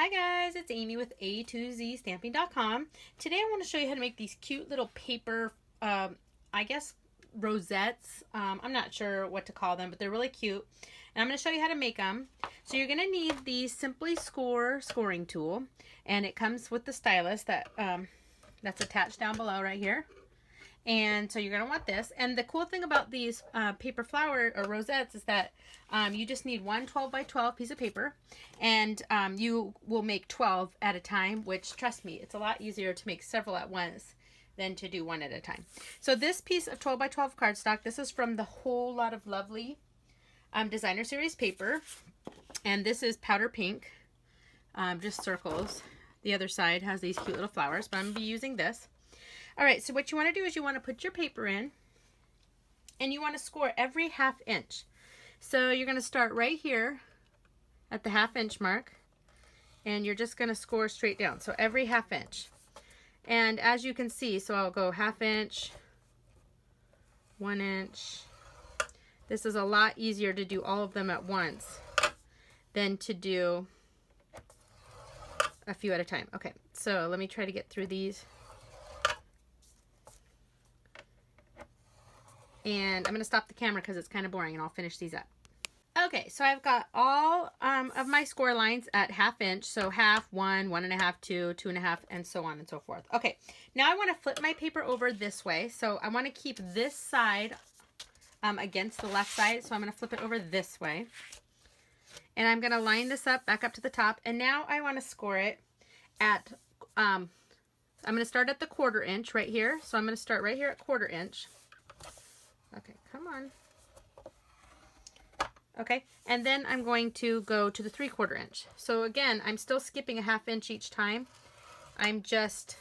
Hi guys, it's Amy with A2ZStamping.com. Today I want to show you how to make these cute little paper, I guess rosettes. I'm not sure what to call them, but they're really cute. And I'm going to show you how to make them. So you're going to need the Simply Score scoring tool, and it comes with the stylus that's attached down below right here. And so you're going to want this. And the cool thing about these paper flower or rosettes is that you just need one 12 by 12 piece of paper, and you will make 12 at a time, which, trust me, it's a lot easier to make several at once than to do one at a time. So this piece of 12 by 12 cardstock, this is from the Whole Lot of Lovely designer series paper, and this is powder pink, just circles. The other side has these cute little flowers, but I'm going to be using this. All right, so what you want to do is you want to put your paper in, and you want to score every 1/2 inch. So you're going to start right here at the 1/2 inch mark, and you're just going to score straight down. So every 1/2 inch. And as you can see, so I'll go 1/2 inch, 1 inch. This is a lot easier to do all of them at once than to do a few at a time. Okay, so let me try to get through these. And I'm going to stop the camera because it's kind of boring, and I'll finish these up. Okay, so I've got all of my score lines at 1/2 inch. So 1/2, 1, 1.5, 2, 2.5, and so on and so forth. Okay, now I want to flip my paper over this way. So I want to keep this side against the left side. So I'm going to flip it over this way. And I'm going to line this up back up to the top. And now I want to score it at, I'm going to start at the 1/4 inch right here. So I'm going to start right here at 1/4 inch. Okay, come on. Okay, and then I'm going to go to the 3/4 inch. So again, I'm still skipping a 1/2 inch each time. I'm just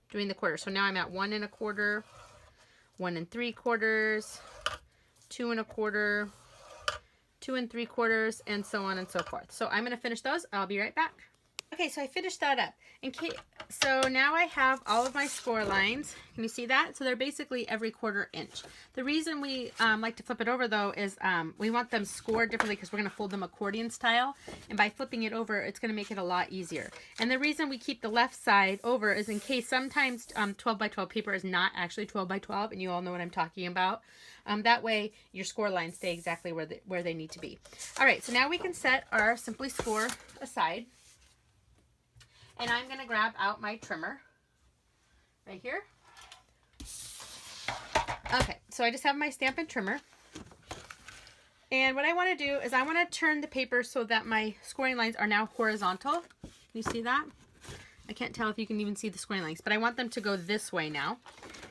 doing the 1/4. So now I'm at 1 1/4, 1 3/4, 2 1/4, 2 3/4, and so on and so forth. So I'm going to finish those. I'll be right back. Okay, so I finished that up. So now I have all of my score lines. Can you see that? So they're basically every 1/4 inch. The reason we like to flip it over, though, is we want them scored differently because we're going to fold them accordion style. And by flipping it over, it's going to make it a lot easier. And the reason we keep the left side over is in case sometimes 12 by 12 paper is not actually 12 by 12, and you all know what I'm talking about. That way, your score lines stay exactly where they need to be. All right, so now we can set our Simply Score aside. And I'm going to grab out my trimmer right here. Okay, so I just have my Stampin Trimmer. And what I want to do is I want to turn the paper so that my scoring lines are now horizontal. Can you see that? I can't tell if you can even see the scoring lines, but I want them to go this way now.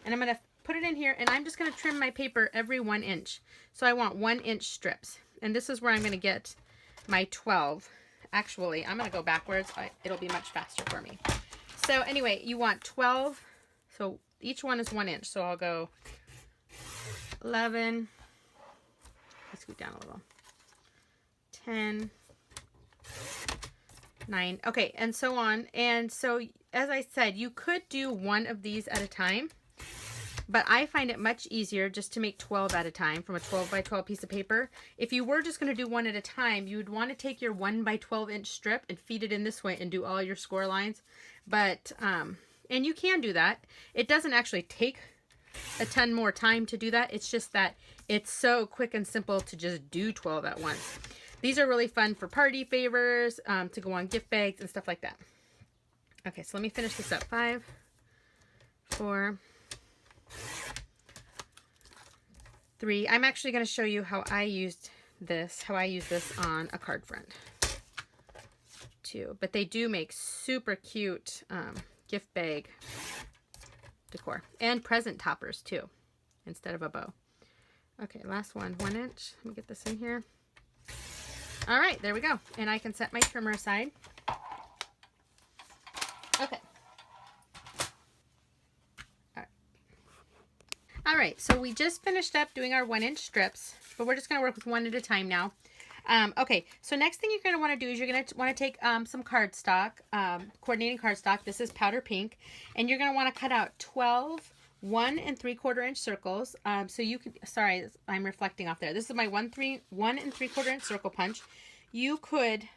And I'm going to put it in here, and I'm just going to trim my paper every 1 inch. So I want 1 inch strips. And this is where I'm going to get my 12. Actually, I'm going to go backwards. It'll be much faster for me. So anyway, you want 12. So each one is 1 inch. So I'll go 11. Let's scoot down a little. 10. 9. Okay, and so on. And so, as I said, you could do one of these at a time. But I find it much easier just to make 12 at a time from a 12 by 12 piece of paper. If you were just going to do one at a time, you would want to take your 1 by 12 inch strip and feed it in this way and do all your score lines. But, and you can do that. It doesn't actually take a ton more time to do that. It's just that it's so quick and simple to just do 12 at once. These are really fun for party favors, to go on gift bags and stuff like that. Okay, so let me finish this up. 5, 4, 3. I'm actually going to show you how I use this on a card front too. But they do make super cute gift bag decor and present toppers too, instead of a bow. Okay, last one, 1 inch. Let me get this in here. All right, there we go. And I can set my trimmer aside. Okay. All right, so we just finished up doing our 1 inch strips, but we're just going to work with one at a time now. Okay, so next thing you're going to want to do is you're going to want to take some cardstock, coordinating cardstock. This is powder pink, and you're going to want to cut out 12 1 3/4 inch circles. So you could, sorry, I'm reflecting off there. This is my 1 3/4 inch circle punch. You could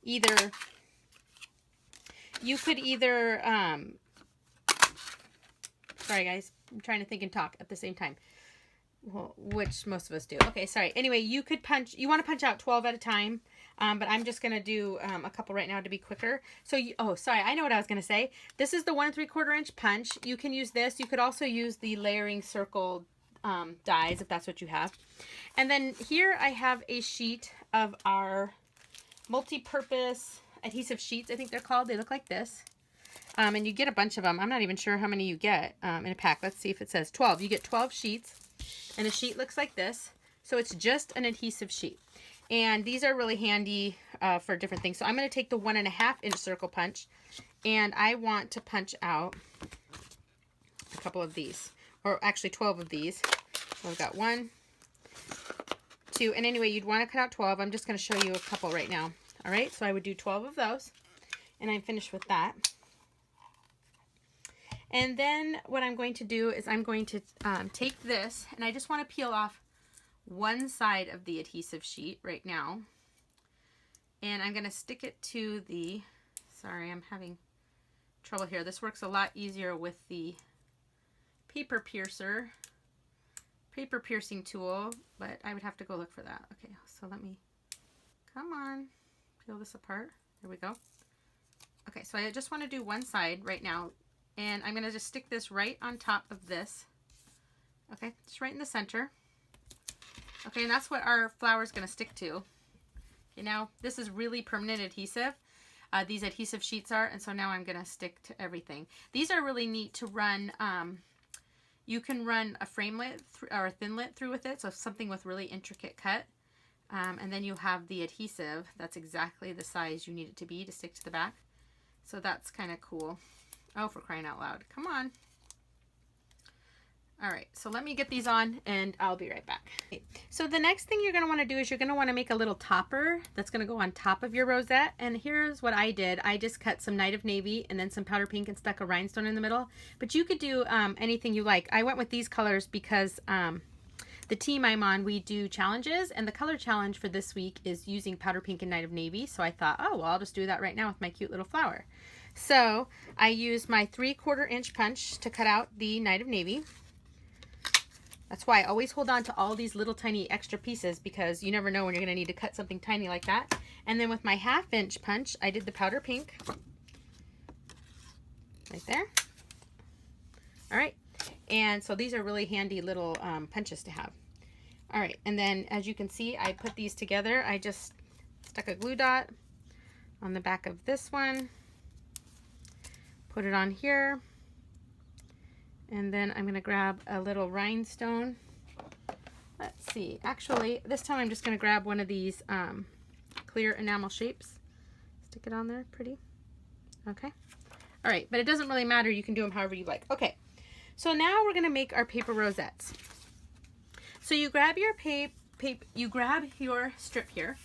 either you could either, sorry guys, I'm trying to think and talk at the same time. Well, which most of us do. Okay, sorry. Anyway, you could punch, you want to punch out 12 at a time, but I'm just going to do a couple right now to be quicker. So, oh, sorry, I know what I was going to say. This is the 1 3/4 inch punch. You can use this. You could also use the layering circle dies if that's what you have. And then here I have a sheet of our multi-purpose adhesive sheets, I think they're called. They look like this. And you get a bunch of them. I'm not even sure how many you get in a pack. Let's see if it says 12. You get 12 sheets. And a sheet looks like this. So it's just an adhesive sheet. And these are really handy for different things. So I'm going to take the 1 1/2 inch circle punch. And I want to punch out a couple of these. Or actually 12 of these. So I've got 1, 2. And anyway, you'd want to cut out 12. I'm just going to show you a couple right now. All right. So I would do 12 of those. And I'm finished with that. And then what I'm going to do is I'm going to take this, and I just want to peel off one side of the adhesive sheet right now. And I'm going to stick it to the, sorry, I'm having trouble here. This works a lot easier with the paper piercing tool, but I would have to go look for that. Okay, so let me, come on, peel this apart. There we go. Okay, so I just want to do one side right now. And I'm going to just stick this right on top of this. Okay, just right in the center. Okay, and that's what our flower is going to stick to. Okay, now this is really permanent adhesive. These adhesive sheets are, and so now I'm going to stick to everything. These are really neat to run. You can run a framelit or a thinlit through with it, so something with really intricate cut. And then you have the adhesive. That's exactly the size you need it to be to stick to the back. So that's kind of cool. Oh, for crying out loud. Come on. All right, so let me get these on and I'll be right back. Okay. So the next thing you're going to want to do is you're going to want to make a little topper that's going to go on top of your rosette. And here's what I did. I just cut some Night of Navy and then some powder pink and stuck a rhinestone in the middle. But you could do anything you like. I went with these colors because the team I'm on, we do challenges, and the color challenge for this week is using powder pink and Night of Navy. So I thought, oh, well, I'll just do that right now with my cute little flower. So I used my 3/4 inch punch to cut out the Night of Navy. That's why I always hold on to all these little tiny extra pieces, because you never know when you're going to need to cut something tiny like that. And then with my 1/2 inch punch, I did the powder pink right there. All right. And so these are really handy little punches to have. All right. And then as you can see, I put these together. I just stuck a glue dot on the back of this one. Put it on here, and then I'm going to grab a little rhinestone. Let's see, actually this time I'm just going to grab one of these clear enamel shapes, stick it on there, pretty. Okay, all right, but it doesn't really matter, you can do them however you like. Okay, so now we're going to make our paper rosettes. So you grab your you grab your strip here,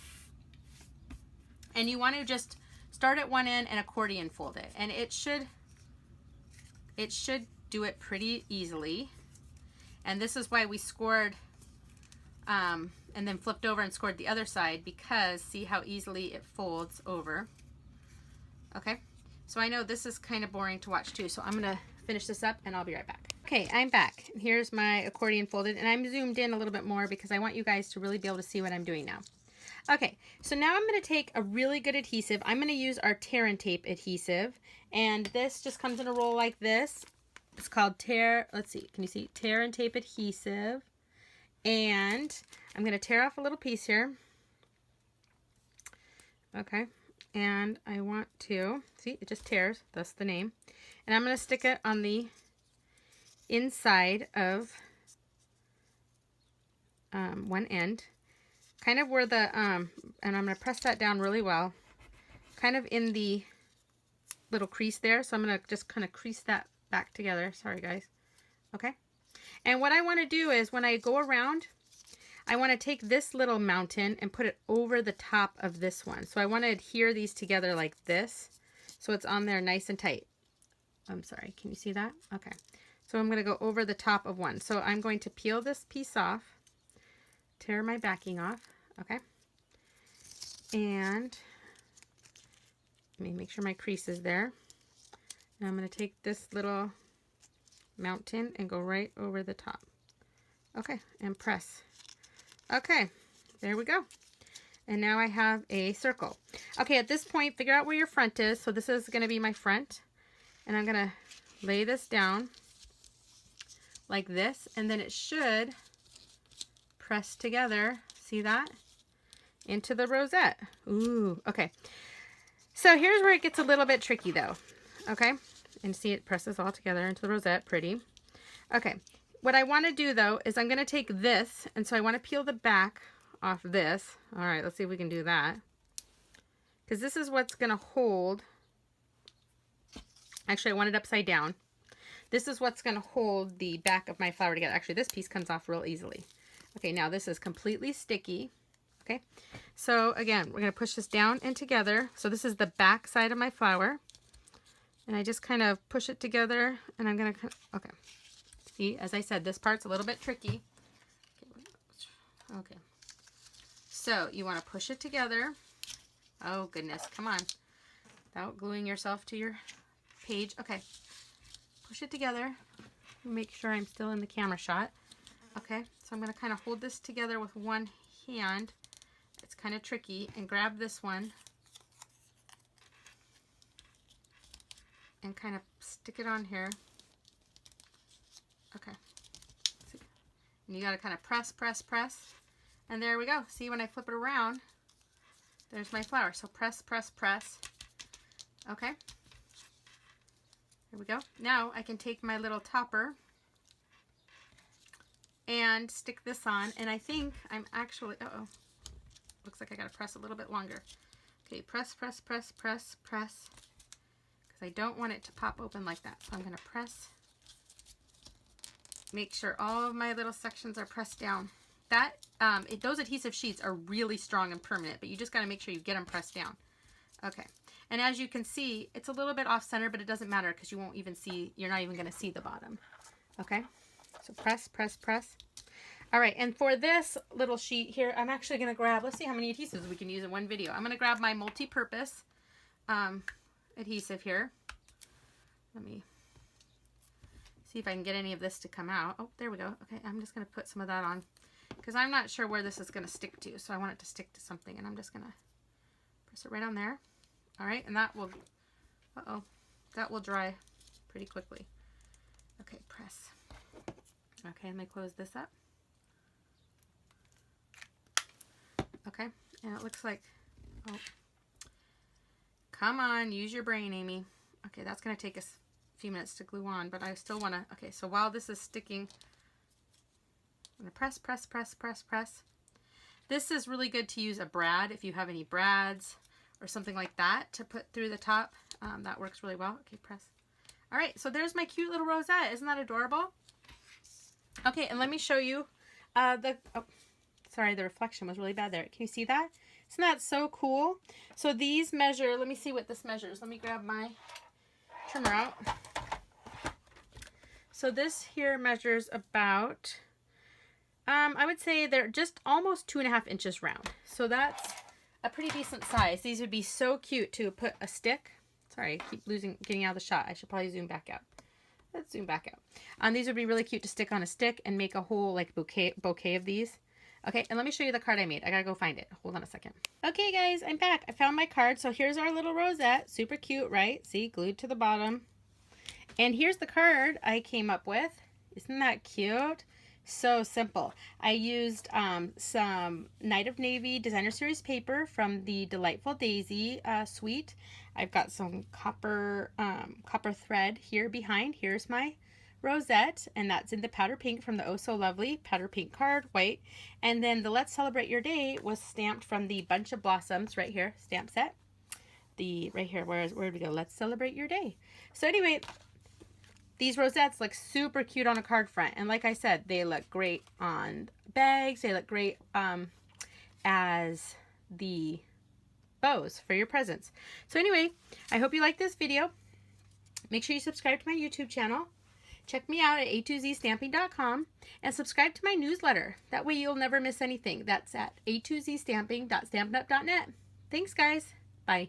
and you want to just start at one end and accordion fold it, and it should do it pretty easily. And this is why we scored and then flipped over and scored the other side, because see how easily it folds over. Okay, so I know this is kind of boring to watch too, so I'm gonna finish this up and I'll be right back. Okay, I'm back. Here's my accordion folded, and I'm zoomed in a little bit more because I want you guys to really be able to see what I'm doing now. Okay, so now I'm going to take a really good adhesive. I'm going to use our tear and tape adhesive, and this just comes in a roll like this. It's called tear, let's see, can you see? Tear and tape adhesive. And I'm going to tear off a little piece here. Okay, and I want to, see, it just tears, that's the name. And I'm going to stick it on the inside of one end. Kind of where the, and I'm going to press that down really well, kind of in the little crease there. So I'm going to just kind of crease that back together. Sorry, guys. Okay. And what I want to do is when I go around, I want to take this little mountain and put it over the top of this one. So I want to adhere these together like this, so it's on there nice and tight. I'm sorry. Can you see that? Okay. So I'm going to go over the top of one. So I'm going to peel this piece off, tear my backing off. Okay, and let me make sure my crease is there. And I'm going to take this little mountain and go right over the top. Okay, and press. Okay, there we go. And now I have a circle. Okay, at this point, figure out where your front is. So this is going to be my front. And I'm going to lay this down like this. And then it should press together. See that? Into the rosette. Ooh, okay. So here's where it gets a little bit tricky though. Okay, and see it presses all together into the rosette. Pretty. Okay, what I want to do though is I'm going to take this, and so I want to peel the back off this. All right, let's see if we can do that. Because this is what's going to hold. Actually, I want it upside down. This is what's going to hold the back of my flower together. Actually, this piece comes off real easily. Okay, now this is completely sticky. Okay, so again, we're going to push this down and together. So this is the back side of my flower. And I just kind of push it together, and I'm going to, okay. See, as I said, this part's a little bit tricky. Okay. So you want to push it together. Oh, goodness. Come on. Without gluing yourself to your page. Okay. Push it together. Make sure I'm still in the camera shot. Okay. So I'm going to kind of hold this together with one hand. It's kind of tricky. And grab this one. And kind of stick it on here. Okay. See? And you got to kind of press, press, press. And there we go. See, when I flip it around, there's my flower. So press, press, press. Okay. There we go. Now I can take my little topper and stick this on. And I think I'm actually, uh-oh. Looks like I got to press a little bit longer. Okay, press, press, press, press, press. Because I don't want it to pop open like that. So I'm going to press. Make sure all of my little sections are pressed down. That those adhesive sheets are really strong and permanent, but you just got to make sure you get them pressed down. Okay, and as you can see, it's a little bit off center, but it doesn't matter because you won't even see, you're not even going to see the bottom. Okay, so press, press, press. All right, and for this little sheet here, I'm actually going to grab, let's see how many adhesives we can use in one video. I'm going to grab my multi-purpose adhesive here. Let me see if I can get any of this to come out. Oh, there we go. Okay, I'm just going to put some of that on because I'm not sure where this is going to stick to. So I want it to stick to something, and I'm just going to press it right on there. All right, and that will, that will dry pretty quickly. Okay, press. Okay, let me close this up. Okay, and it looks like, oh, come on, use your brain, Amy. Okay, that's going to take us a few minutes to glue on, but I still want to, okay, so while this is sticking, I'm going to press, press, press, press, press. This is really good to use a brad if you have any brads or something like that to put through the top. That works really well. Okay, press. All right, so there's my cute little rosette. Isn't that adorable? Okay, and let me show you sorry, the reflection was really bad there. Can you see that? Isn't that so cool? So these measure, let me see what this measures. Let me grab my trimmer out. So this here measures about, I would say they're just almost 2.5 inches round. So that's a pretty decent size. These would be so cute to put a stick. Sorry, I keep getting out of the shot. I should probably zoom back out. Let's zoom back out. These would be really cute to stick on a stick and make a whole like bouquet of these. Okay, and let me show you the card I made. I gotta go find it. Hold on a second. Okay, guys, I'm back. I found my card. So here's our little rosette. Super cute, right? See, glued to the bottom. And here's the card I came up with. Isn't that cute? So simple. I used some Night of Navy Designer Series paper from the Delightful Daisy suite. I've got some copper thread here behind. Here's my rosette, and that's in the powder pink from the Oh So Lovely powder pink card, white. And then the Let's Celebrate Your Day was stamped from the Bunch of Blossoms right here, stamp set. Right here, where did we go? Let's Celebrate Your Day. So anyway, these rosettes look super cute on a card front, and like I said, they look great on bags. They look great as the bows for your presents. So anyway, I hope you like this video. Make sure you subscribe to my YouTube channel. Check me out at a2zstamping.com and subscribe to my newsletter. That way you'll never miss anything. That's at a2zstamping.stampinup.net. Thanks, guys. Bye.